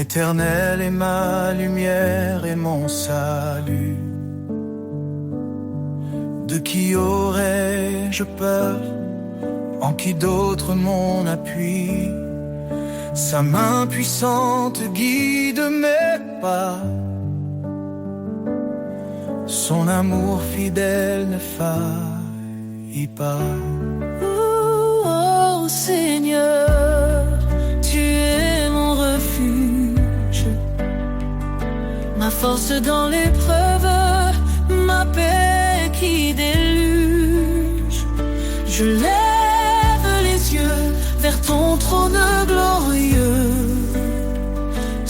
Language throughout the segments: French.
L'Éternel est ma lumière et mon salut. De qui aurais-je peur? En qui d'autre mon appui? Sa main puissante guide mes pas. Son amour fidèle ne faillit pas. Oh Seigneur, tu es mon refuge, ma force dans l'épreuve, ma paix qui déluge. Je lève les yeux vers ton trône glorieux.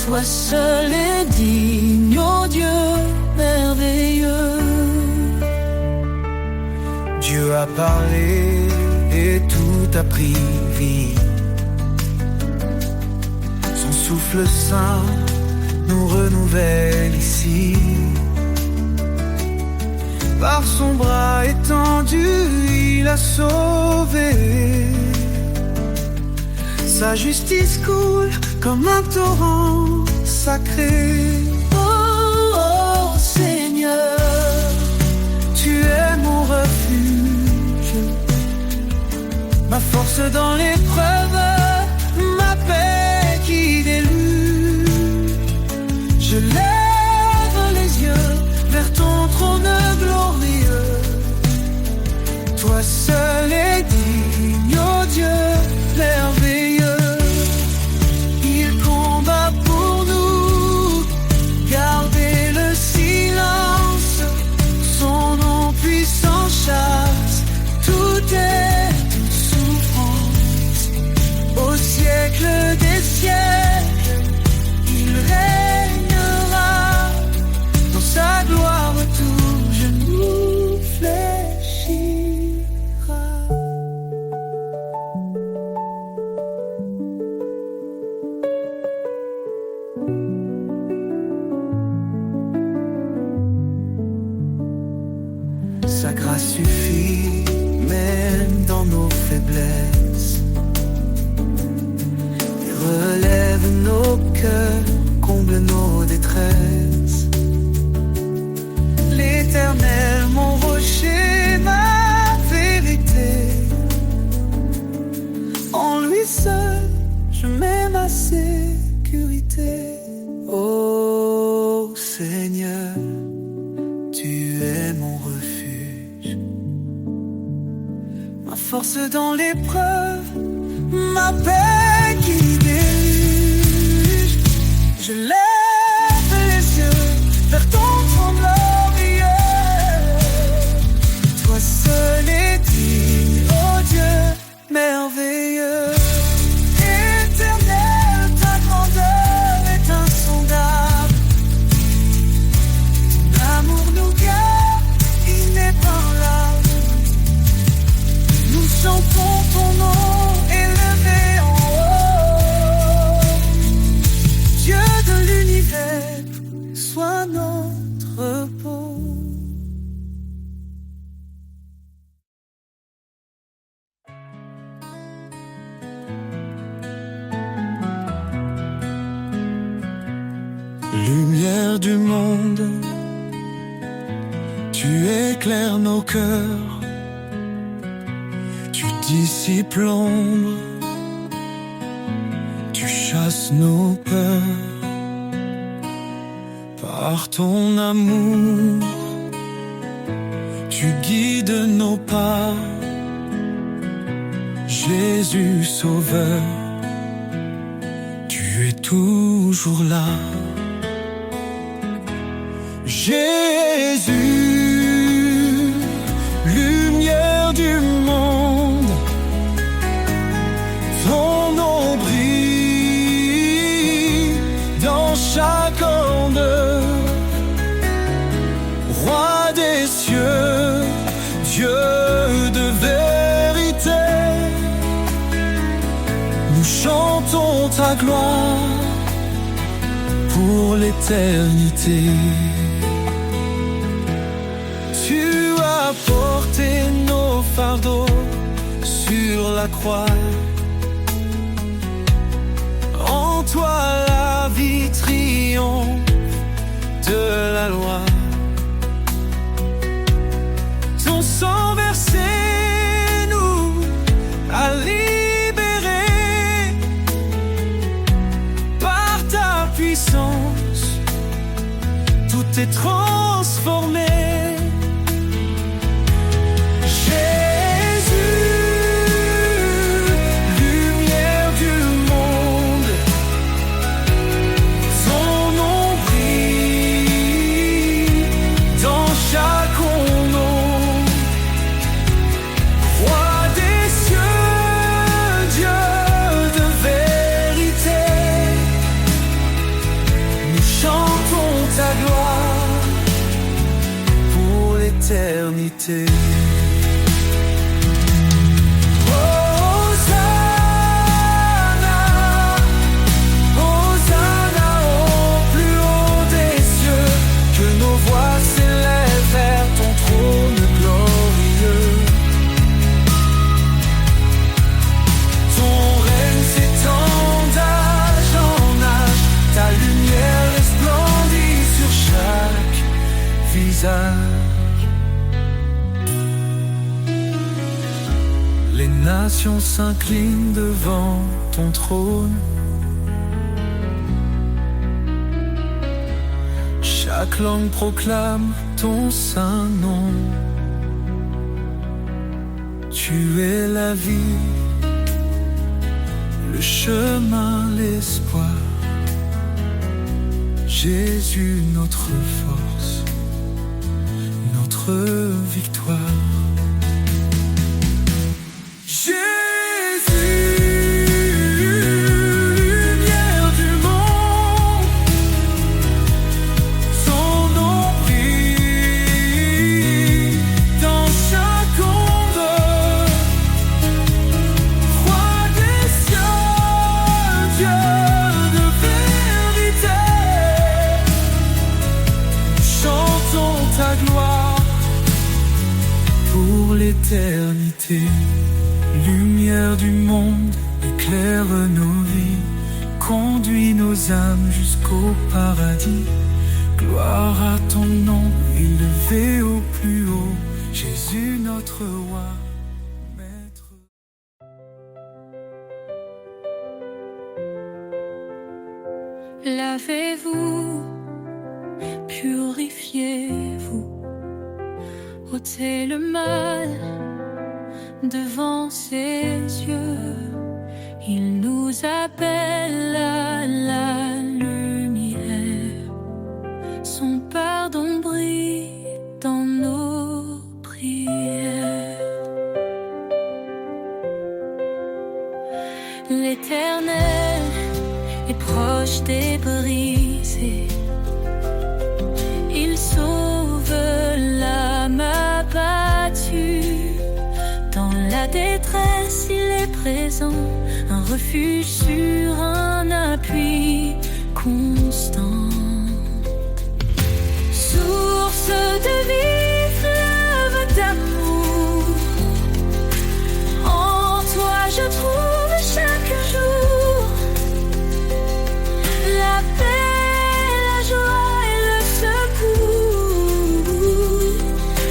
Toi seul est digne, ô Dieu merveilleux. Dieu a parlé et tout a pris vie. Son souffle saint nous renouvelle ici. Par son bras étendu, il a sauvé. Sa justice coule comme un torrent sacré. Oh, oh Seigneur, tu es mon refuge, ma force dans l'épreuve, ma paix qui déluge. Je lève les yeux vers ton trône glorieux. Toi seul est digne, ô Dieu merveilleux. Il combat pour nous, gardez le silence. Son nom puissant chasse toute souffrance. Au siècle des siècles, il régnera. Dans sa gloire tout genou fléchira. Sa grâce suffit même dans nos faiblesses. Il relève nos cœurs, comble nos détresses. L'Éternel, mon rocher, ma vérité. En lui seul, je mets ma sécurité. Ô Seigneur, tu es mon refuge, ma force dans l'épreuve, ma paix qui déluge. Je lève les yeux vers ton trône glorieux. Toi seul est digne, ô Dieu merveilleux. Éternel, ta grandeur est insondable. Ton amour nous garde inébranlable. Nous chantons ton nom élevé en haut. Dieu de l'univers, sois notre repos. Lumière du monde, tu éclaires nos cœurs. Tu dissipes l'ombre, tu chasses nos peurs. Par ton amour, tu guides nos pas. Jésus Sauveur, tu es toujours là. Jésus, lumière du monde, ton nom brille dans chaque onde. Roi des cieux, Dieu de vérité, nous chantons ta gloire pour l'éternité. Tu as porté nos fardeaux sur la croix. En toi la vie t'es transformé. Éternité. Hosanna, Hosanna au plus haut des cieux, que nos voix s'élèvent vers ton trône glorieux. Ton règne s'étend d'âge en âge, ta lumière resplendit sur chaque visage. Les nations s'inclinent devant ton trône. Chaque langue proclame ton saint nom. Tu es la vie, le chemin, l'espoir. Jésus, notre force, notre victoire. L'éternité, lumière du monde, éclaire nos vies, conduis nos âmes jusqu'au paradis. Gloire à ton nom, élevé au plus haut, Jésus notre roi, maître. Lavez-vous, purifiez-vous, ôtez le mal devant ses yeux. Il nous appelle à la lumière. Son pardon brille dans nos prières. L'Éternel est proche des brisés. Il sauve l'âme abattue. Dans la détresse, il est présent, un refuge sûr, un appui constant. Source de vie, fleuve d'amour, en toi je trouve chaque jour la paix, la joie et le secours.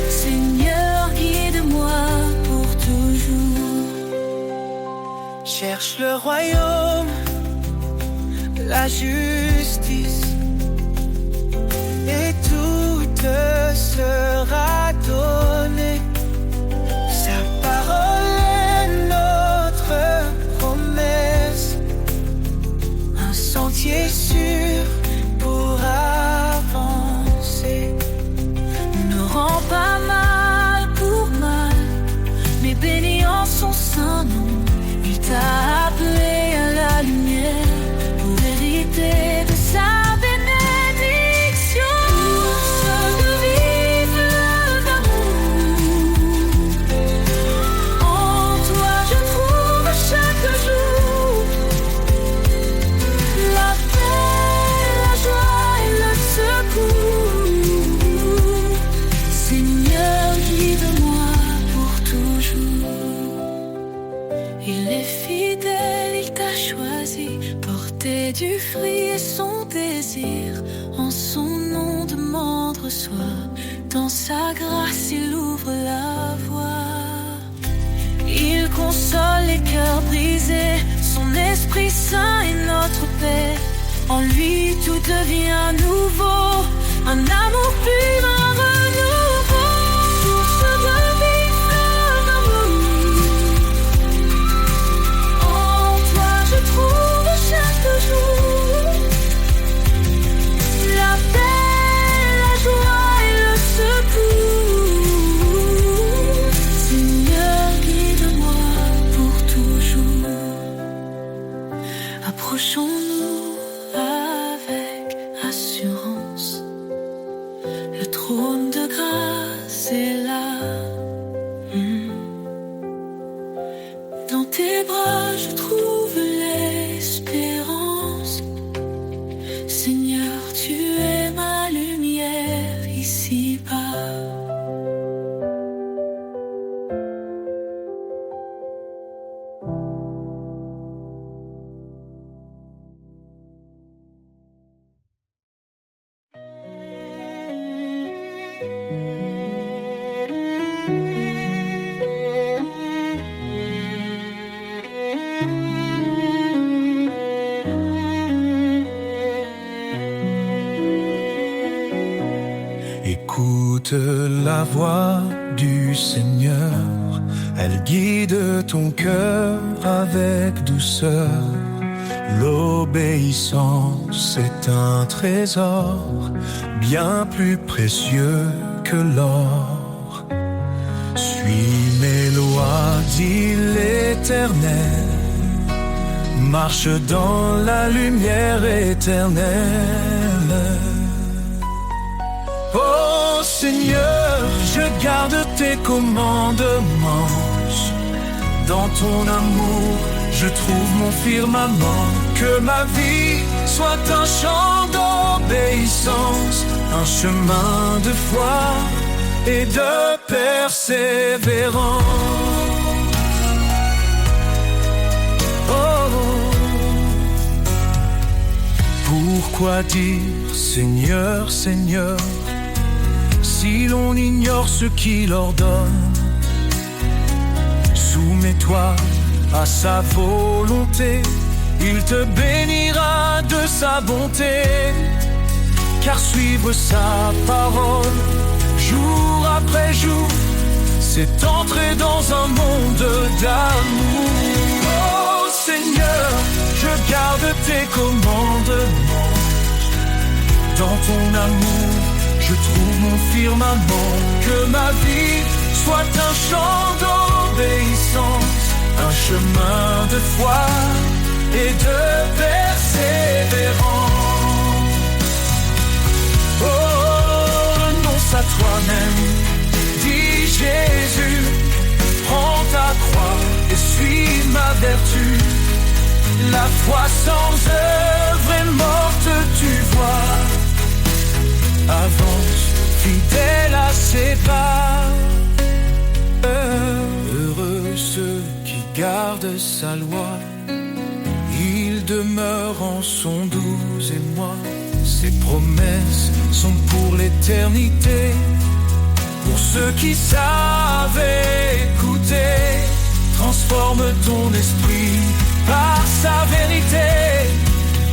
Seigneur, guide-moi pour toujours. Cherche le royaume, la justice, et tout te sera donné. Sa parole est notre promesse, un sentier sûr pour avancer. Ne rends pas mal pour mal, mais bénis en son saint nom. Il t'a appelé à la lumière pour hériter de sa bénédiction. Source de vie, fleuve d'amour, en toi je trouve chaque jour la paix, la joie et le secours. Seigneur, guide-moi pour toujours. Il est fidèle, il t'a choisi, porter du fruit est son désir. En son nom demande, reçoit, dans sa grâce il ouvre la voie. Il console les cœurs brisés, son Esprit Saint est notre paix. En lui tout devient nouveau, un amour le trône de grâce est là. Dans tes bras je trouve l'espérance. Seigneur, tu es ma lumière ici-bas. Écoute la voix du Seigneur, elle guide ton cœur avec douceur. L'obéissance est un trésor bien plus précieux que l'or. Suis mes lois, dit l'Éternel, marche dans la lumière éternelle. Oh Seigneur, je garde tes commandements. Dans ton amour, je trouve mon firmament. Que ma vie soit un chant d'obéissance, un chemin de foi et de persévérance. Oh, pourquoi dire Seigneur, Seigneur, si l'on ignore ce qu'il ordonne? Soumets-toi à sa volonté, il te bénira de sa bonté. Car suivre sa parole, jour après jour, c'est entrer dans un monde d'amour. Oh Seigneur, je garde tes commandements. Dans ton amour, je trouve mon firmament. Que ma vie soit un chant d'obéissance, un chemin de foi et de persévérance. Oh, renonce à toi-même, dit Jésus, prends ta croix et suis ma vertu. La foi sans œuvre est morte, tu vois. Avance, fidèle à ses pas. Heureux ceux qui gardent sa loi, il demeure en son doux émoi. Ses promesses sont pour l'éternité, pour ceux qui savent écouter. Transforme ton esprit par sa vérité,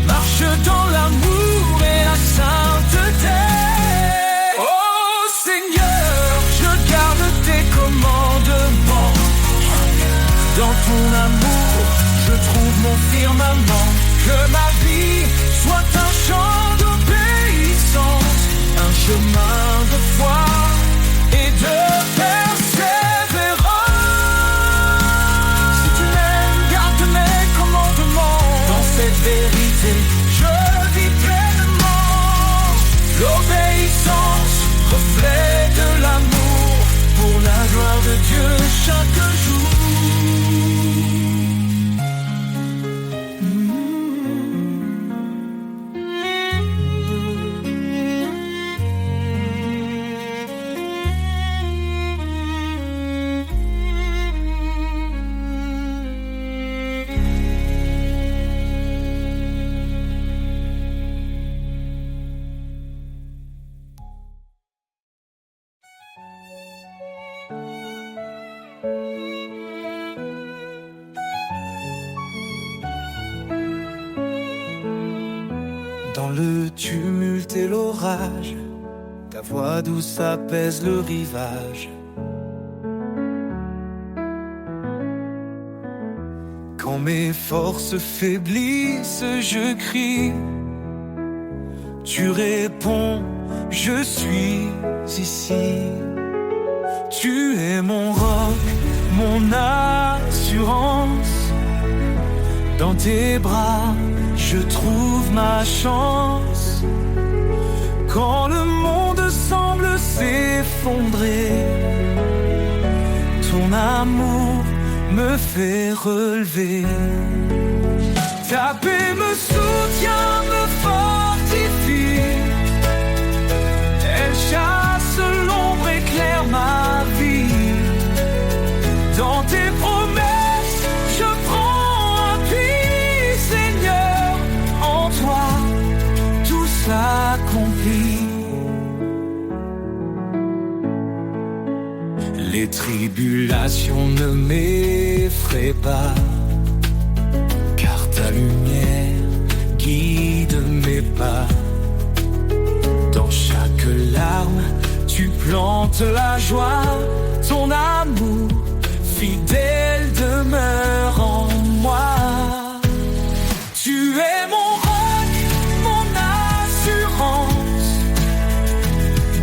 marche dans l'amour et la sainteté. Oh Seigneur, je garde tes commandements. Dans ton amour, je trouve mon firmament. Que ma vie soit un chant d'obéissance, un chemin de foi et de persévérance. Si tu m'aimes, garde mes commandements. Dans cette vérité, je vis pleinement. L'obéissance, reflet de l'amour, pour la gloire de Dieu chaque jour. Dans le tumulte et l'orage, ta voix douce apaise le rivage. Quand mes forces faiblissent, je crie. Tu réponds, je suis ici. Tu es mon roc, mon assurance. Dans tes bras, je trouve ma chance. Quand le monde semble s'effondrer. Ton amour me fait relever. Ta paix me soutient, me fortifie. Elle chasse l'ombre, éclaire ma vie. Dans tes promesses, je prends appui, Seigneur. En toi, tout s'accomplit. Les tribulations ne m'effraient pas, car ta lumière guide mes pas. Dans chaque larme, tu plantes la joie. Ton amour fidèle demeure en moi. Tu es mon roc, mon assurance.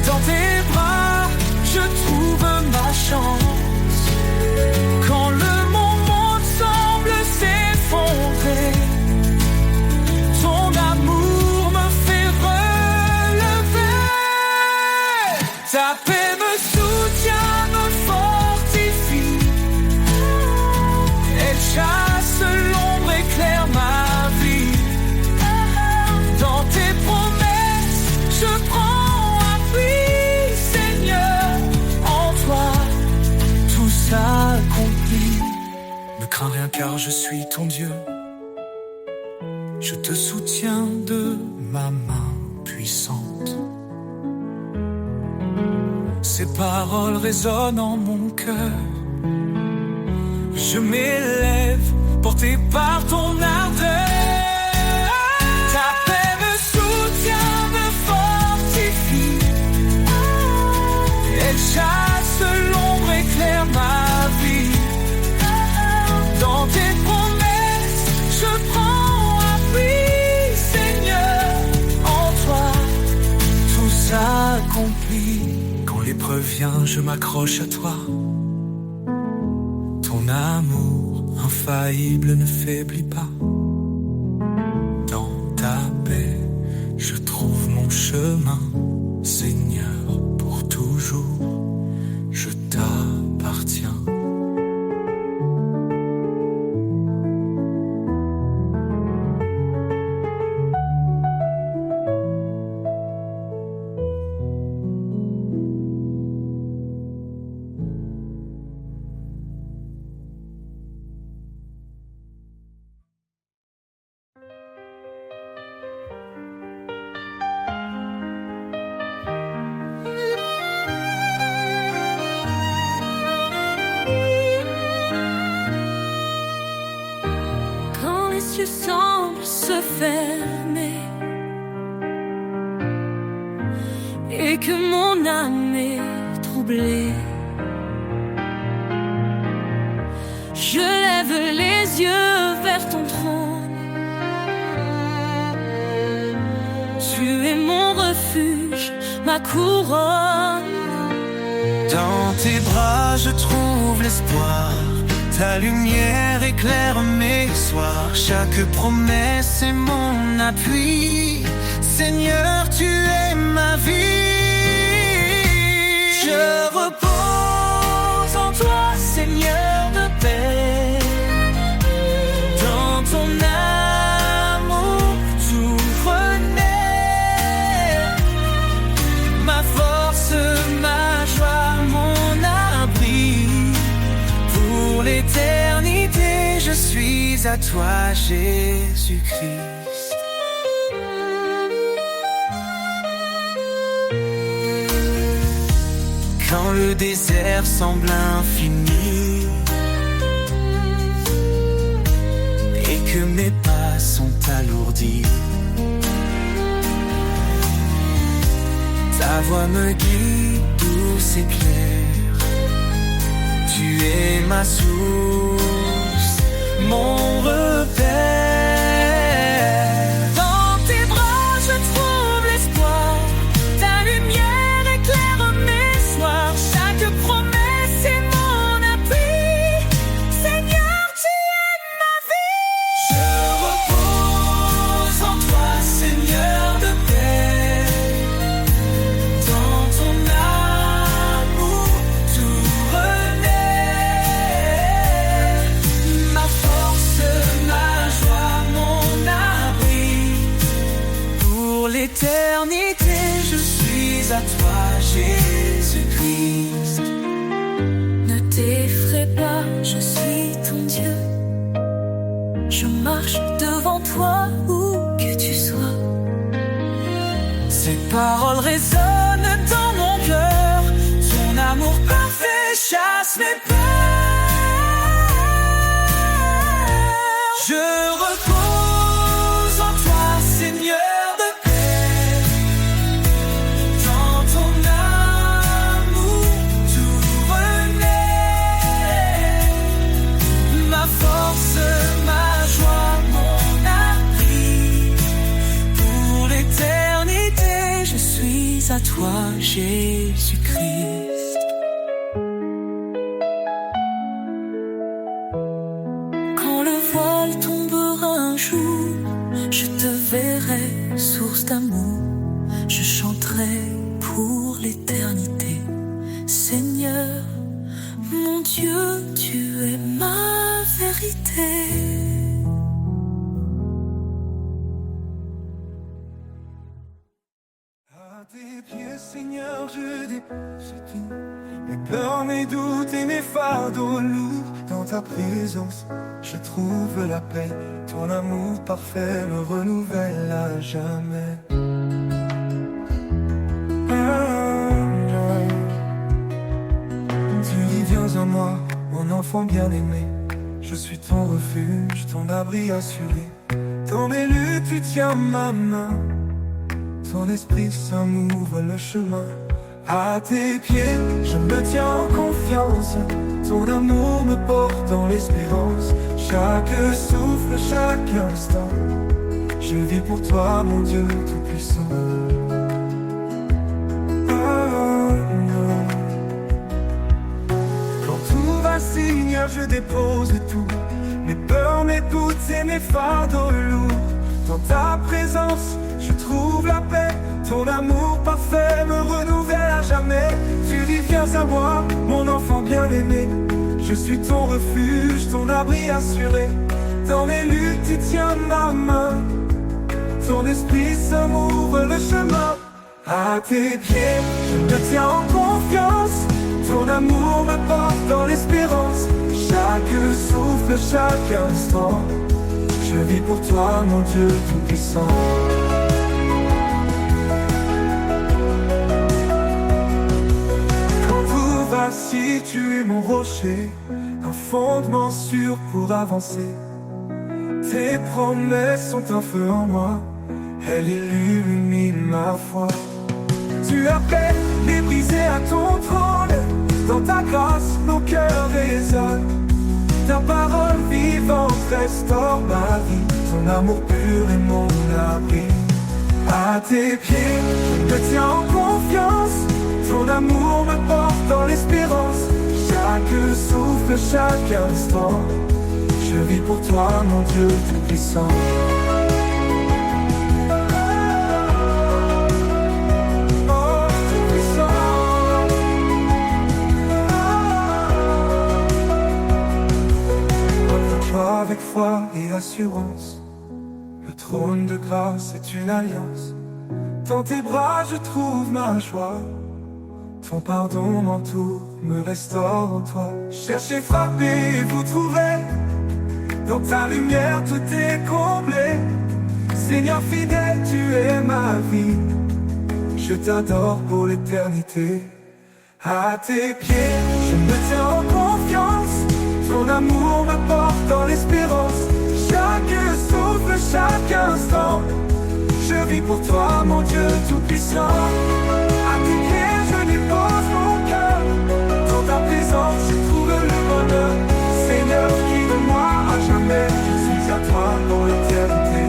Dans tes bras, je trouve ma chance. Quand le monde semble s'effondrer, ton amour me fait relever. Ta paix me soutient, me fortifie. Elle chasse l'ombre, éclaire ma vie. Dans tes promesses, je prends appui, Seigneur. En toi, tout s'accomplit. Ne crains rien car je suis ton Dieu. Je te soutiens de ma main puissante. Ces paroles résonnent en mon cœur. Je m'élève, porté par ton ardeur. Ta paix me soutient, me fortifie. Elle chasse l'ombre, éclaire ma vie. Dans tes promesses, je prends appui, Seigneur. En toi, tout s'accomplit. Quand l'épreuve vient, je m'accroche à toi. Ton amour infaillible ne faiblit pas. Dans ta paix, je trouve mon chemin. Seigneur, pour toujours, je t'appartiens. Quand les cieux semblent se fermer et que mon âme est troublée, je lève les yeux vers ton trône. Tu es mon refuge, ma couronne. Dans tes bras, je trouve l'espoir. Ta lumière éclaire mes soirs. Chaque promesse est mon appui. Seigneur, tu es ma vie. Je repose en toi, Seigneur de paix. Dans ton amour, tout renaît. Ma force, ma joie, mon abri. Pour l'éternité, je suis à toi, Jésus-Christ. Quand le désert semble infini et que mes pas sont alourdis, ta voix me guide douce et claire. Tu es ma source, mon repère. Dans tes bras, je trouve l'espoir. Ta lumière éclaire mes soirs. Chaque promesse est mon appui. Seigneur, tu es ma vie. Je repose en toi, Seigneur de paix. Dans ton à toi, Jésus-Christ. Ne t'effraie pas, je suis ton Dieu. Je marche devant toi où que tu sois. Ces paroles résonnent dans mon cœur. Ton amour parfait chasse mes peurs. Je repose en toi, Seigneur de paix. Dans ton amour tout renaît. Ma force, ma joie, mon abri. Pour l'éternité, je suis à toi, Jésus-Christ. Quand le voile tombera un jour, je te verrai, source d'amour. Je chanterai pour l'éternité. Seigneur, mon Dieu, tu es ma vérité. À tes pieds, Seigneur, je dépose tout. Mes peurs, mes doutes et mes fardeaux lourds. Dans ta présence, je trouve la paix. Ton amour parfait me renouvelle à jamais. Tu dis, viens à moi, mon enfant bien-aimé. Je suis ton refuge, ton abri assuré. Dans mes luttes, tu tiens ma main. Ton esprit saint m'ouvre le chemin. À tes pieds, je me tiens en confiance. Ton amour me porte dans l'espérance. Chaque souffle, chaque instant, je vis pour toi, mon Dieu tout-puissant. Quand tout va, Seigneur, je dépose tout. Mes peurs, mes doutes et mes fardeaux lourds. Dans ta présence, je trouve la paix. Ton amour parfait me renouvelle à jamais. Tu dis, viens à moi, mon enfant bien-aimé. Je suis ton refuge, ton abri assuré. Dans mes luttes, tu tiens ma main. Ton esprit ça m'ouvre le chemin. À tes pieds, je me tiens en confiance. Ton amour me porte dans l'espérance. Chaque souffle, chaque instant, je vis pour toi, mon Dieu tout-puissant. Si tu es mon rocher, un fondement sûr pour avancer. Tes promesses sont un feu en moi, elles illuminent ma foi. Tu appelles les brisés à ton trône, dans ta grâce nos cœurs résonnent. Ta parole vivante restaure ma vie, ton amour pur est mon abri. À tes pieds, je me tiens en confiance. Ton amour me porte dans l'espérance. Chaque souffle, chaque instant, je vis pour toi, mon Dieu tout-puissant. Oh, tout-puissant. Reprends-toi avec foi et assurance. Le trône de grâce est une alliance. Dans tes bras je trouve ma joie. Ton pardon m'entoure, me restaure en toi. Cherchez, frappez, vous trouverez. Dans ta lumière tout est comblé. Seigneur fidèle, tu es ma vie. Je t'adore pour l'éternité. À tes pieds, je me tiens en confiance. Ton amour me porte dans l'espérance. Chaque souffle, chaque instant, je vis pour toi, mon Dieu tout-puissant. À tes pieds, je dépose mon cœur. Dans ta présence, je trouve le bonheur. Seigneur, guide-moi à jamais. Je suis à toi pour l'éternité.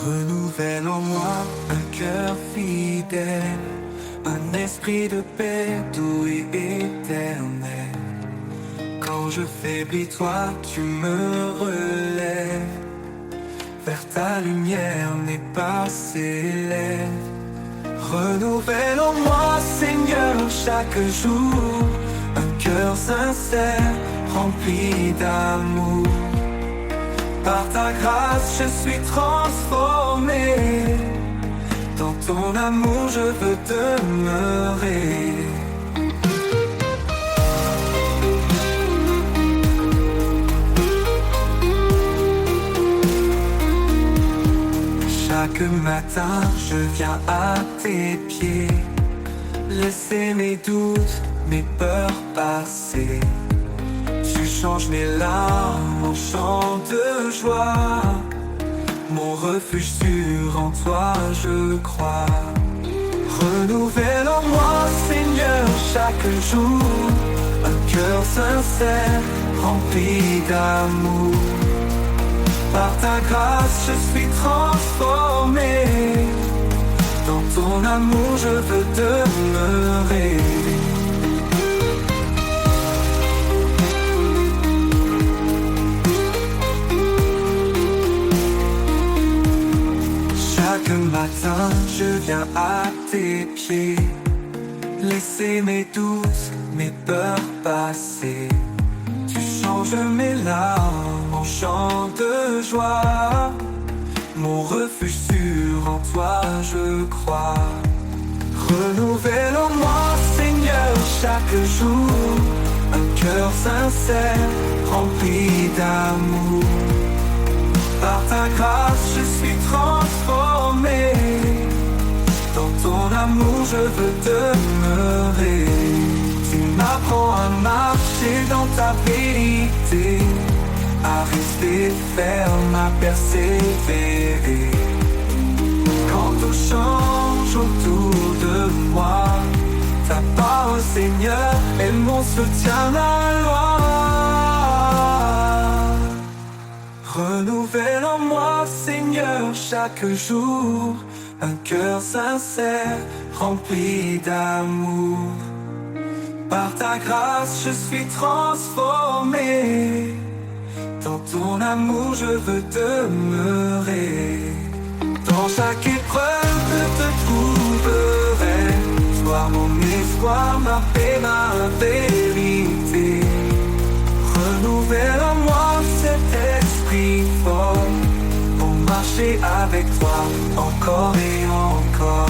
Renouvelle en moi un cœur fidèle, un esprit de paix doux et éternel. Quand je faiblis, toi tu me relèves. Vers ta lumière n'est pas s'élève. Renouvelle en moi, Seigneur, chaque jour un cœur sincère, rempli d'amour. Par ta grâce, je suis transformé. Dans ton amour, je veux demeurer. Chaque matin, je viens à tes pieds, laisser mes doutes, mes peurs passer. Tu changes mes larmes en chants de joie. Mon refuge sûr, en toi je crois. Renouvelle en moi, Seigneur, chaque jour un cœur sincère, rempli d'amour. Par ta grâce, je suis transformé. Dans ton amour, je veux demeurer. Chaque matin, je viens à tes pieds, laisser mes doutes, mes peurs passer. Tu changes mes larmes en chants de joie. Mon refuge sûr, en toi je crois. Renouvelle en moi, Seigneur, chaque jour un cœur sincère, rempli d'amour. Par ta grâce, je suis transformé. Dans ton amour, je veux demeurer. Tu m'apprends à marcher dans ta vérité, à rester ferme, à persévérer. Quand tout change autour de moi, ta parole, Seigneur, est mon soutien, ma loi. Renouvelle en moi, Seigneur, chaque jour un cœur sincère, rempli d'amour. Par ta grâce, je suis transformé. Dans ton amour, je veux demeurer. Dans chaque épreuve, je te trouverai. Toi, mon espoir, ma paix, ma vérité. Renouvelle en moi cet esprit fort pour marcher avec toi encore et encore.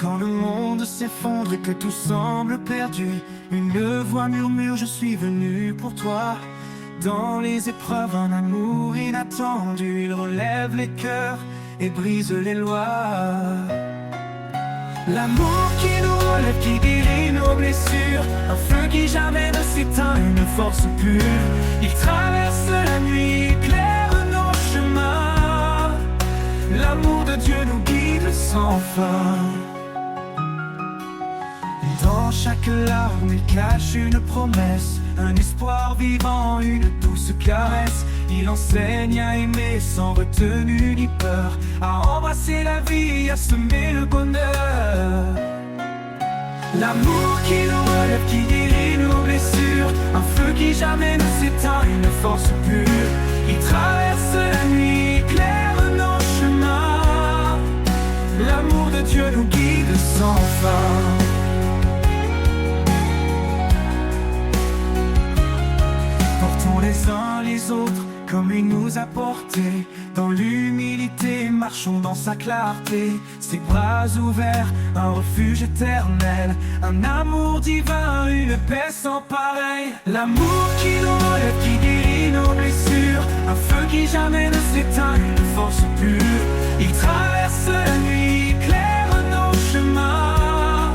Quand le monde s'effondre et que tout semble perdu, une voix murmure, je suis venu pour toi. Dans les épreuves, un amour inattendu, il relève les cœurs et brise les lois. L'amour qui nous relève, qui guérit nos blessures, un feu qui jamais ne s'éteint, une force pure. Il traverse la nuit, éclaire nos chemins. L'amour de Dieu nous guide sans fin. Dans chaque larme, il cache une promesse, un espoir vivant, une douce caresse. Il enseigne à aimer sans retenue ni peur, à embrasser la vie, à semer le bonheur. L'amour qui nous relève, qui guérit nos blessures, un feu qui jamais ne s'éteint, une force pure. Il traverse la nuit, éclaire nos chemins. L'amour de Dieu nous guide sans fin. Portons les uns les autres comme il nous a portés. Dans l'humilité, marchons dans sa clarté. Ses bras ouverts, un refuge éternel, un amour divin, une paix sans pareil. L'amour qui nous relève, qui guérit nos blessures, un feu qui jamais ne s'éteint, une force pure. Il traverse la nuit, éclaire nos chemins.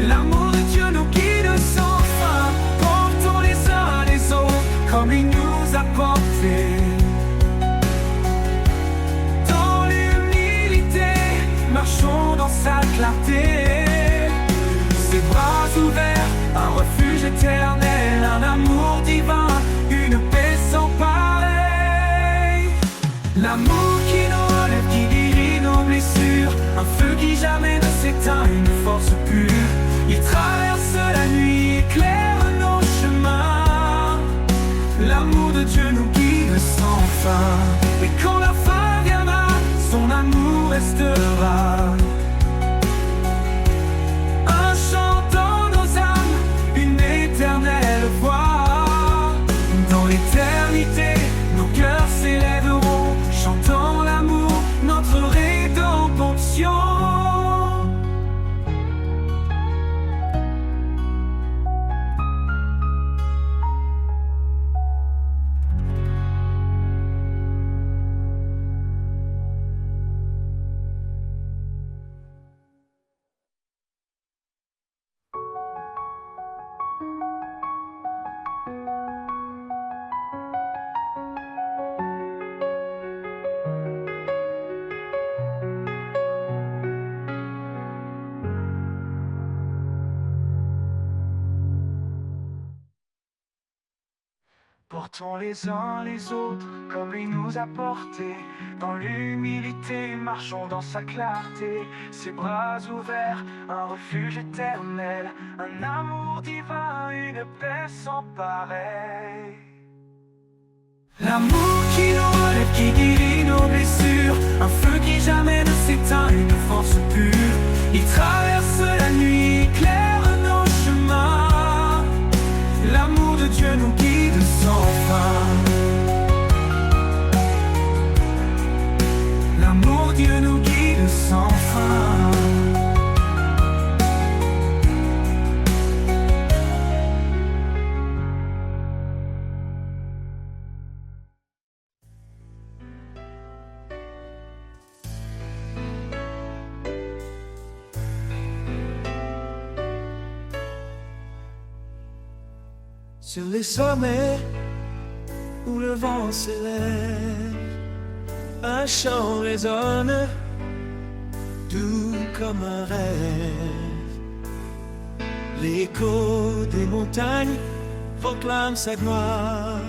L'amour de Dieu nous guide sans fin. Portons les uns les autres comme il nous a portés. éternel, un amour divin, une paix sans pareil. L'amour qui nous relève, qui guérit nos blessures, un feu qui jamais ne s'éteint, une force pure. Il traverse la nuit, éclaire nos chemins. L'amour de Dieu nous guide sans fin. Et quand la fin viendra, son amour restera. Un chant dans nos âmes, une éternelle voix. Dans l'éternité, nos cœurs s'élèveront, chantant l'amour, notre rédemption. Portons les uns les autres comme il nous a portés. Dans l'humilité, marchons dans sa clarté. Ses bras ouverts, un refuge éternel, un amour divin, une paix sans pareil. L'amour qui nous relève, qui guérit nos blessures, un feu qui jamais ne s'éteint, une force pure. Il traverse la nuit, éclaire nos chemins. L'amour de Dieu nous guide sans fin. L'amour de Dieu nous guide sans fin. Sur les sommets où le vent s'élève, un chant résonne, doux comme un rêve. L'écho des montagnes proclame sa gloire.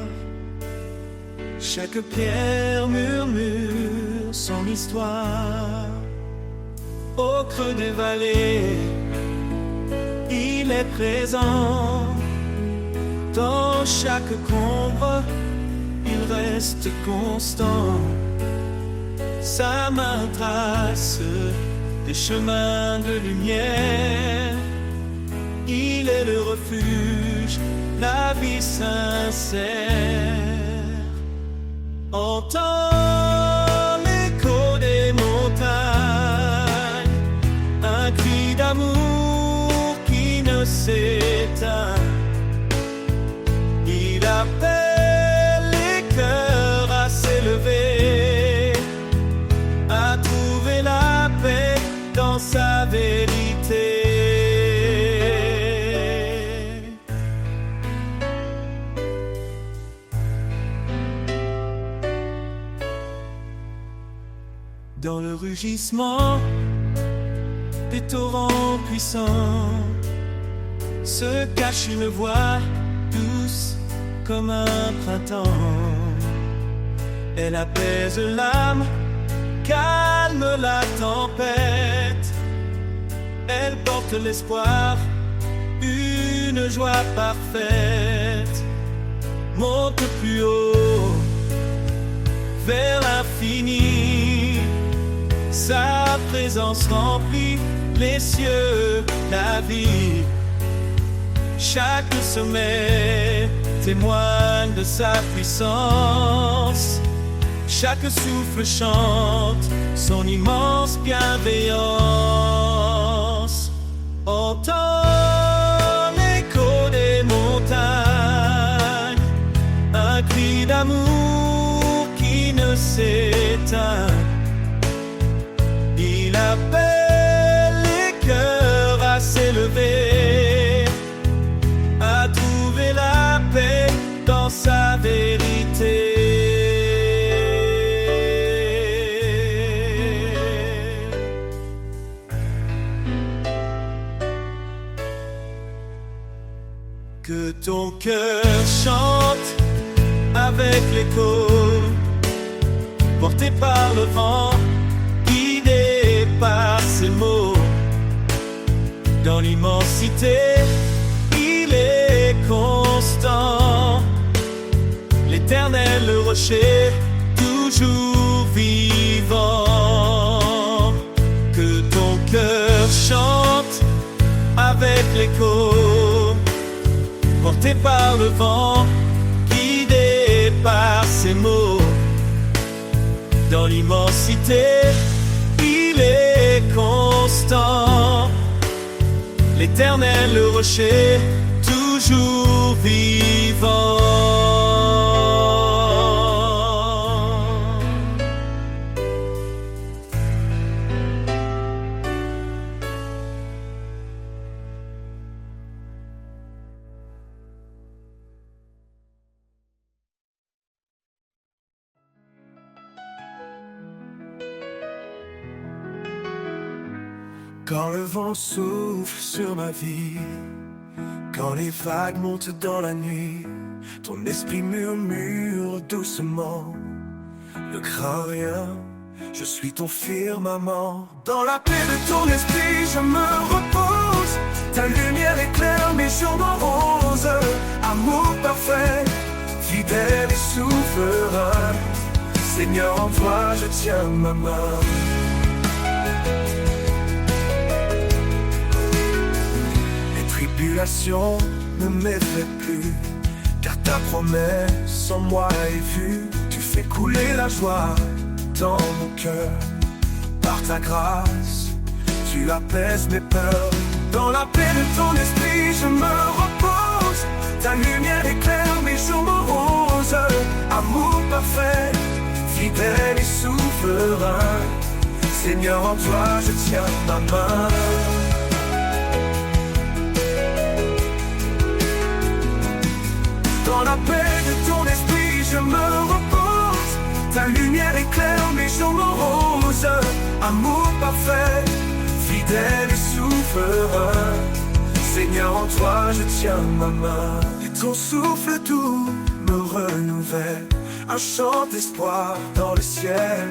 Chaque pierre murmure son histoire. Au creux des vallées, il est présent. Dans chaque combre, il reste constant. Sa main trace des chemins de lumière. Il est le refuge, la vie sincère. Entends l'écho des montagnes, un cri d'amour qui ne s'éteint. Il appelle les cœurs à s'élever, à trouver la paix dans sa vérité. Dans le rugissement des torrents puissants se cache une voix douce comme un printemps. Elle apaise l'âme, calme la tempête. Elle porte l'espoir, une joie parfaite. Monte plus haut, vers l'infini. Sa présence remplit les cieux, la vie. Chaque sommet témoigne de sa puissance. Chaque souffle chante son immense bienveillance. Entends l'écho des montagnes, un cri d'amour qui ne s'éteint. Il appelle les cœurs à s'élever, à trouver la paix dans sa vérité. Que ton cœur chante avec l'écho, porté par le vent, guidé par ses mots. Dans l'immensité, il est constant, l'éternel, le rocher, toujours vivant. Que ton cœur chante avec l'écho, porté par le vent, guidé par ses mots. Dans l'immensité, il est constant, l'éternel, le rocher, toujours vivant. Quand le vent souffle sur ma vie, quand les vagues montent dans la nuit, ton esprit murmure doucement: ne crains rien, je suis ton firmament. Dans la paix de ton esprit je me repose, ta lumière éclaire mes jours moroses. Amour parfait, fidèle et souverain, Seigneur, en toi je tiens ma main. Tribulation ne m'effraie plus, car ta promesse en moi est vue. Tu fais couler la joie dans mon cœur, par ta grâce, tu apaises mes peurs. Dans la paix de ton esprit je me repose, ta lumière éclaire mes jours moroses. Amour parfait, fidèle et souverain, Seigneur, en toi je tiens ma main. Dans la paix de ton esprit je me repose, ta lumière éclaire mes jours moroses. Amour parfait, fidèle et souverain, Seigneur, en toi je tiens ma main. Et ton souffle doux me renouvelle, un chant d'espoir dans le ciel.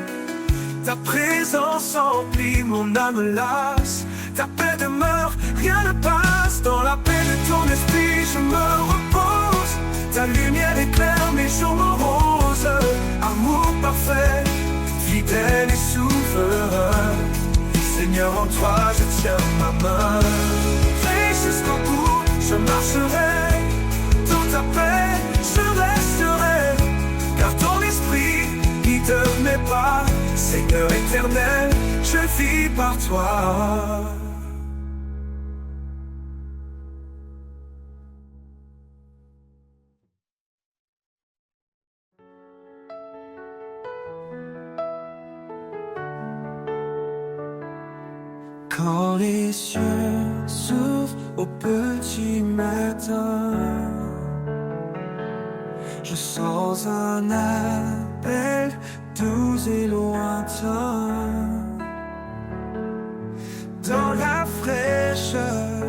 Ta présence emplit mon âme lasse, ta paix demeure, rien ne passe. Dans la paix de ton esprit je me repose, ta lumière éclaire mes jours moroses. Amour parfait, fidèle et souverain, Seigneur, en toi je tiens ma main. Et jusqu'au bout je marcherai, dans ta paix je resterai, car ton esprit guide mes pas. Seigneur éternel, je vis par toi. Quand les cieux s'ouvrent au petit matin, je sens un appel doux et lointain. Dans la fraîcheur,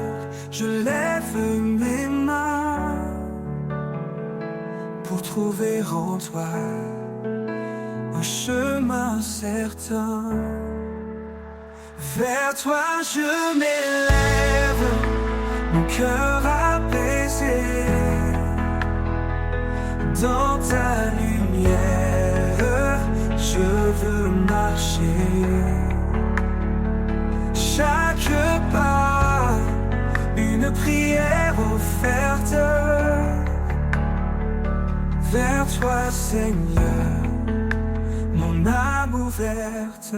je lève mes mains pour trouver en toi un chemin certain. Vers toi je m'élève, mon cœur apaisé. Dans ta lumière, je veux marcher. Chaque pas, une prière offerte. Vers toi, Seigneur, mon âme ouverte.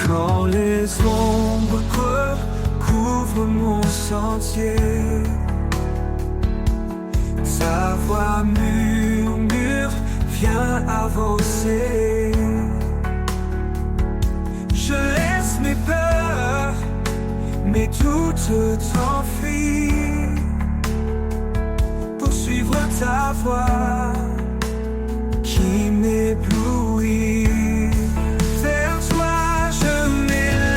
Quand les ombres couvrent mon sentier, ta voix murmure, viens avancer. Je laisse mes peurs, mes doutes t'enfuient, pour suivre ta voix qui m'éblouit. Vers toi je m'élève,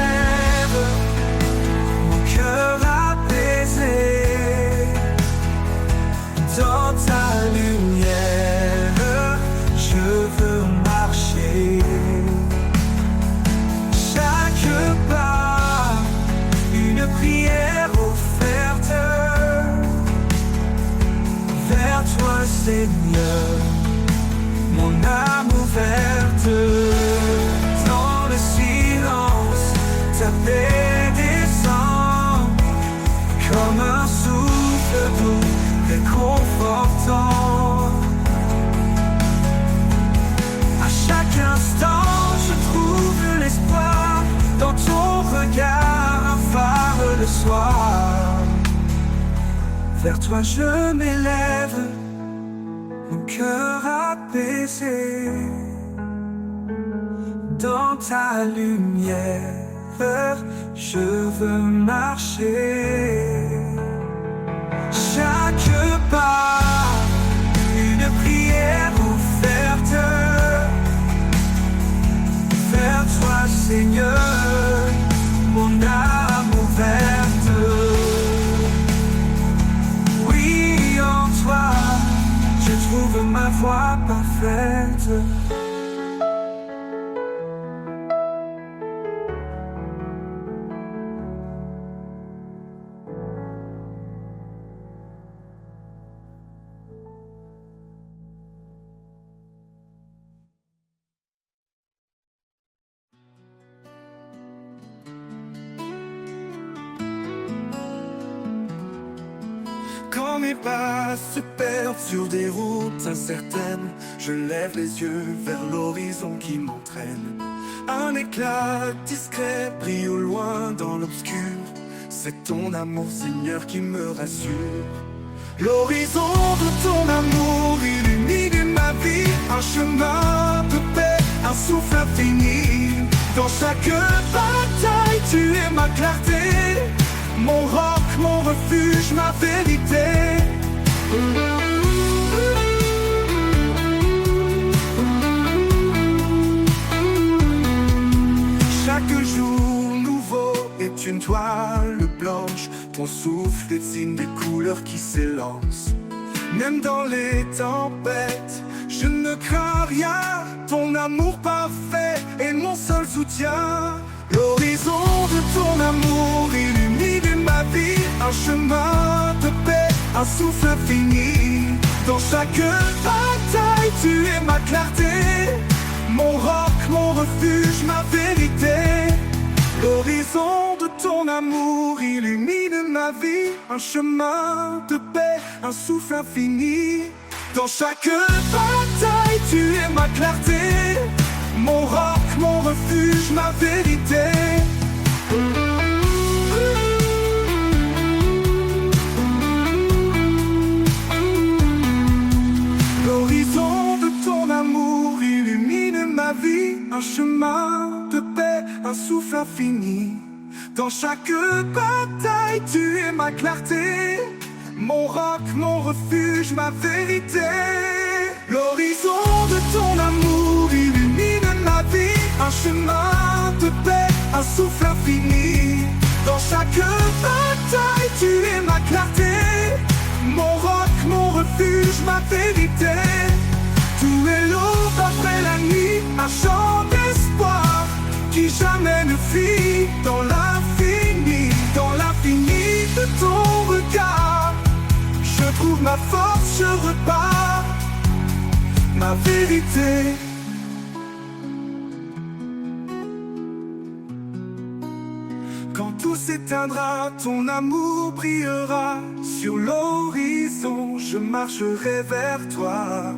Vers toi je m'élève, mon cœur apaisé. Dans ta lumière, je veux marcher. Chaque pas, une prière ouverte. Vers toi, Seigneur, mon âme ouverte. Oui, en toi, je trouve ma voie parfaite. Quand mes pas se perdent sur des routes incertaines, je lève les yeux vers l'horizon qui m'entraîne. Un éclat discret brille au loin dans l'obscur. C'est ton amour, Seigneur, qui me rassure. L'horizon de ton amour illumine ma vie. Un chemin de paix, un souffle infini. Dans chaque bataille, tu es ma clarté. Mon roc, mon refuge, ma vérité. Chaque jour nouveau est une toile blanche. Ton souffle dessine des couleurs qui s'élancent. Même dans les tempêtes, je ne crains rien. Ton amour parfait est mon seul soutien. L'horizon de ton amour illumine ma vie. Un chemin de paix, un souffle infini. Dans chaque bataille, tu es ma clarté. Mon roc, mon refuge, ma vérité. L'horizon de ton amour illumine ma vie. Un chemin de paix, un souffle infini. Dans chaque bataille, tu es ma clarté. Mon roc, mon refuge, ma vérité. L'horizon de ton amour illumine ma vie. Un chemin de paix, un souffle infini. Dans chaque bataille, tu es ma clarté. Mon roc, mon refuge, ma vérité. L'horizon de ton amour illumine ma vie. Un chemin de paix, un souffle infini. Dans chaque bataille, tu es ma clarté. Mon roc, mon refuge, ma vérité. Tout est l'aube après la nuit, un chant d'espoir qui jamais ne fuit. Dans l'infini de ton regard, je trouve ma force, je repars, ma vérité. Quand tout s'éteindra, ton amour brillera. Sur l'horizon, je marcherai vers toi.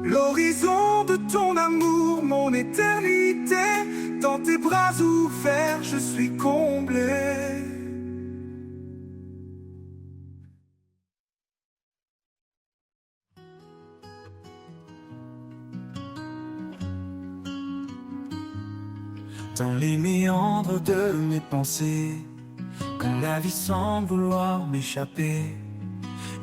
L'horizon de ton amour, mon éternité. Dans tes bras ouverts, je suis comblé. Dans les méandres de mes pensées, quand la vie semble vouloir m'échapper,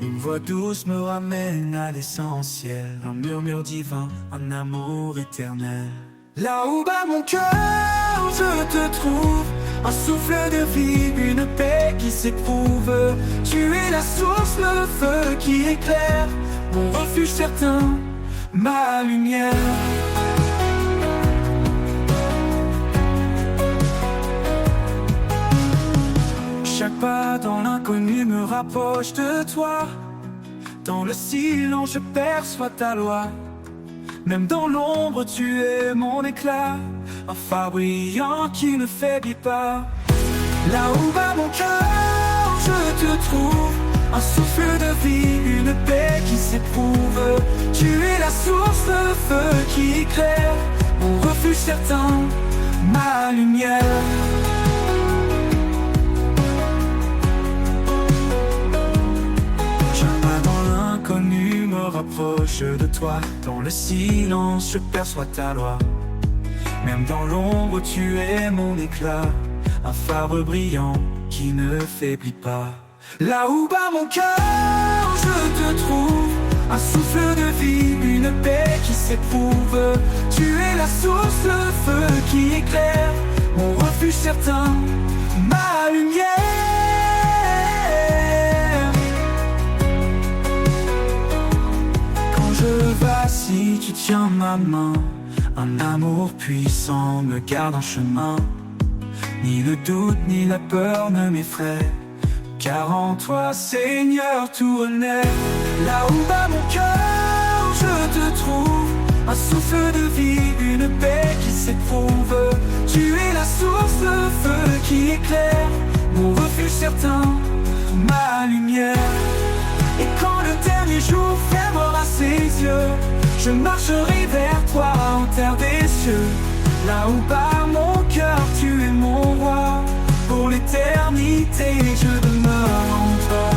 une voix douce me ramène à l'essentiel. Un murmure divin, un amour éternel. Là où bat mon cœur, je te trouve. Un souffle de vie, une paix qui s'éprouve. Tu es la source, le feu qui éclaire. Mon refuge certain, ma lumière. Chaque pas dans l'inconnu me rapproche de toi. Dans le silence, je perçois ta loi. Même dans l'ombre, tu es mon éclat. Un phare brillant qui ne faiblit pas. Là où bat mon cœur, je te trouve. Un souffle de vie, une paix qui s'éprouve. Tu es la source, le feu qui éclaire. Mon refuge certain, ma lumière. rapproche de toi. Dans le silence, je perçois ta loi. Même dans l'ombre, tu es mon éclat, un phare brillant qui ne faiblit pas. Là où bat mon cœur, je te trouve, un souffle de vie, une paix qui s'éprouve. Tu es la source, le feu qui éclaire, mon refuge certain, ma lumière. Quand je vacille, tu tiens ma main, un amour puissant me garde en chemin. Ni le doute ni la peur ne m'effraient, car en toi, Seigneur, tout renaît. Là où bat mon cœur, je te trouve, un souffle de vie, une paix qui s'éprouve. Tu es la source, le feu qui éclaire, mon refuge certain, ma lumière. Et quand le dernier jour fermera ses yeux, je marcherai vers toi en terre des cieux. Là où bat mon cœur, tu es mon roi. Pour l'éternité, je demeure en toi.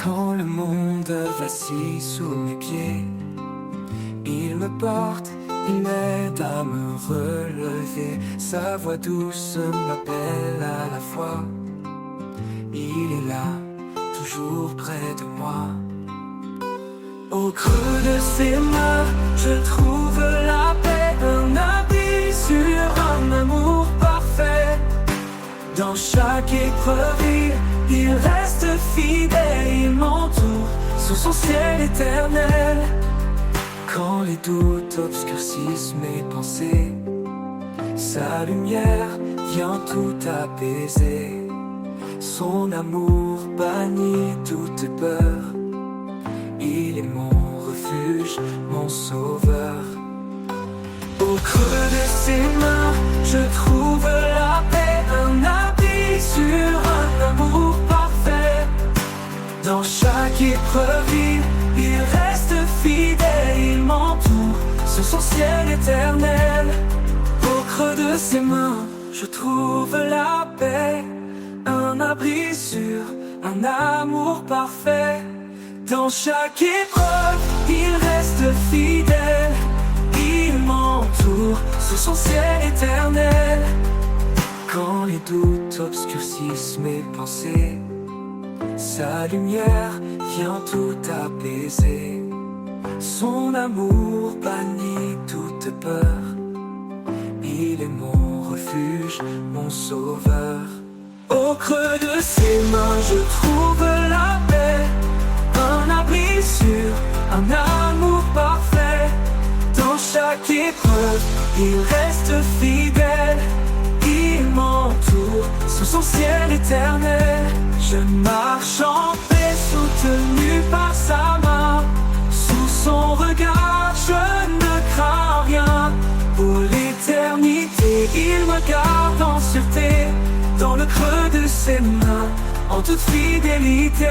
Quand le monde vacille sous mes pieds, il me porte, il m'aide à me relever. Sa voix douce m'appelle à la fois. Il est là, toujours près de moi. Au creux de ses mains, je trouve la paix, un abri sur un amour parfait. Dans chaque épreuve, il reste fidèle, il m'entoure sous son ciel éternel. Quand les doutes obscurcissent mes pensées, sa lumière vient tout apaiser. Son amour bannit toute peur. Il est mon refuge, mon sauveur. Au creux de ses mains, je trouve la paix, un abri sur un amour parfait. Dans chaque épreuve, il reste fidèle, il m'entoure sur son ciel éternel. Au creux de ses mains, je trouve la paix, un abri sûr, un amour parfait. Dans chaque épreuve, il reste fidèle, il m'entoure sous son ciel éternel. Quand les doutes obscurcissent mes pensées, sa lumière vient tout apaiser. Son amour bannit toute peur. Il est mon refuge, mon sauveur. Au creux de ses mains, je trouve la paix, un abri sûr, un amour parfait. Dans chaque épreuve, il reste fidèle, il m'entoure sous son ciel éternel. Je marche en paix, soutenu par sa main. Sous son regard, je ne crains rien. Pour l'éternité, il me garde en sûreté. Dans le creux de ses mains, en toute fidélité.